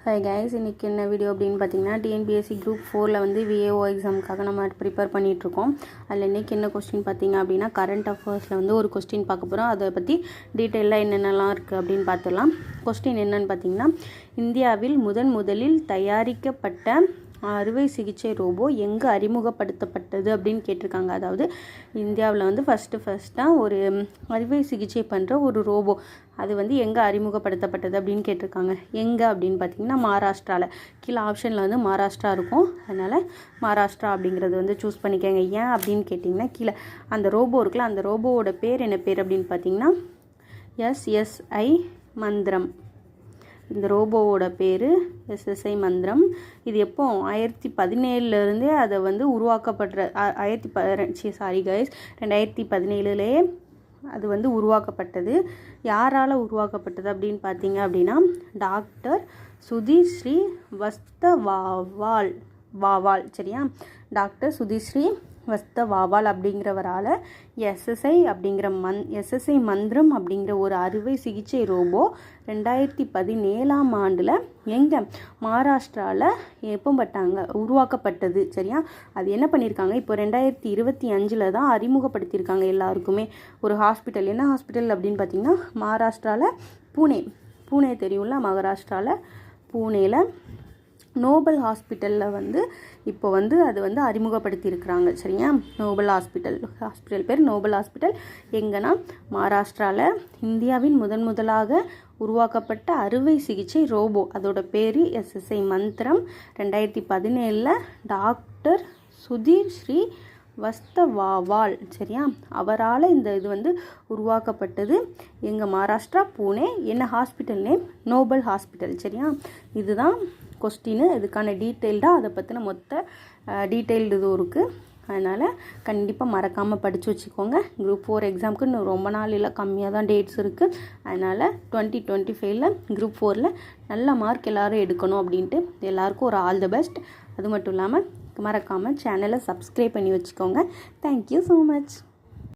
Hi guys, இன்றைக்கி என்ன video அப்படின்னு பார்த்தீங்கன்னா டிஎன்பிஎஸ்சி குரூப் 4ல் வந்து விஏஓ எக்ஸாமுக்காக நம்ம ப்ரிப்பேர் பண்ணிகிட்ருக்கோம். அதில் இன்றைக்கி என்ன கொஸ்டின் பார்த்தீங்க அப்படின்னா கரண்ட் அஃபேர்ஸில் வந்து ஒரு கொஸ்டின் பார்க்க போகிறோம். அதை பற்றி டீட்டெயிலாக என்னென்னலாம் இருக்குது அப்படின்னு பார்த்துடலாம். கொஸ்டின் என்னன்னு பார்த்தீங்கன்னா, இந்தியாவில் முதலில் தயாரிக்கப்பட்ட அறுவை சிகிச்சை ரோபோ எங்கே அறிமுகப்படுத்தப்பட்டது அப்படின்னு கேட்டிருக்காங்க. அதாவது இந்தியாவில் வந்து ஃபஸ்ட்டாக ஒரு அறுவை சிகிச்சை பண்ணுற ஒரு ரோபோ அது வந்து எங்கே அறிமுகப்படுத்தப்பட்டது அப்படின்னு கேட்டிருக்காங்க. எங்கே அப்படின்னு பார்த்தீங்கன்னா மகாராஷ்டிராவில். கீழே ஆப்ஷனில் வந்து மகாராஷ்டிரா இருக்கும், அதனால் மகாராஷ்டிரா அப்படிங்கிறது வந்து சூஸ் பண்ணிக்கோங்க. ஏன் அப்படின்னு கேட்டிங்கன்னா, கீழே அந்த ரோபோ இருக்குல்ல, அந்த ரோபோவோட பேர் என்ன பேர் அப்படின்னு பார்த்தீங்கன்னா எஸ்எஸ்ஐ மந்திரம். இந்த ரோபோவோட பேர் எஸ்எஸ்ஐ மந்திரம். இது எப்போ 2017 அதை வந்து உருவாக்கப்படுற 2017 அது வந்து உருவாக்கப்பட்டது. யாரால் உருவாக்கப்பட்டது அப்படின்னு பார்த்தீங்க அப்படின்னா டாக்டர் சுதீர் ஸ்ரீ வஸ்தவாவால். சரியா, டாக்டர் சுதீர் ஸ்ரீ வஸ்தவாவால் அப்படிங்கிறவரால் எஸ்எஸ்ஐ மந்திரம் அப்படிங்கிற ஒரு அறுவை சிகிச்சை ரோபோ 2017 எங்கே மகாராஷ்டிராவில் உருவாக்கப்பட்டது. சரியா, அது என்ன பண்ணியிருக்காங்க, இப்போ 2025 தான் அறிமுகப்படுத்தியிருக்காங்க எல்லாருக்குமே. ஒரு ஹாஸ்பிட்டல், என்ன ஹாஸ்பிட்டல் அப்படின்னு பார்த்தீங்கன்னா மகாராஷ்டிராவில் பூனே தெரியும்ல, மகாராஷ்டிராவில் பூனேயில் நோபல் ஹாஸ்பிட்டலில் வந்து இப்போ வந்து அது வந்து அறிமுகப்படுத்தியிருக்கிறாங்க. சரியா, நோபல் ஹாஸ்பிட்டல் பேர் நோபல் ஹாஸ்பிட்டல். எங்கன்னா மகாராஷ்டிராவில் இந்தியாவின் முதலாக உருவாக்கப்பட்ட அறுவை சிகிச்சை ரோபோ, அதோட பேர் எஸ்எஸ்ஐ மந்திரம். 2017 டாக்டர் சுதீர் ஸ்ரீ வஸ்தவாவால். சரியா, அவரால் இந்த இது வந்து உருவாக்கப்பட்டது. எங்கள் மகாராஷ்டிரா பூனே. என்ன ஹாஸ்பிட்டல் நேம்? Nobel hospital. சரியா, இதுதான் கொஸ்டின். இதுக்கான டீட்டெயில்டாக அதை பற்றின மொத்த டீட்டெயில்டு இதுவும் இருக்குது. அதனால் கண்டிப்பாக மறக்காமல் படித்து வச்சுக்கோங்க. குரூப் 4 எக்ஸாமுக்கு இன்னும் ரொம்ப நாள் இல்லை, கம்மியாக தான் டேட்ஸ் இருக்குது. அதனால் 2025 குரூப் 4 நல்ல மார்க் எல்லோரும் எடுக்கணும் அப்படின்ட்டு எல்லாருக்கும் ஒரு ஆல் தி பெஸ்ட். அது மட்டும் இல்லாமல் மறக்காமல் சேனலை சப்ஸ்கிரைப் பண்ணி வச்சுக்கோங்க. Thank you so much.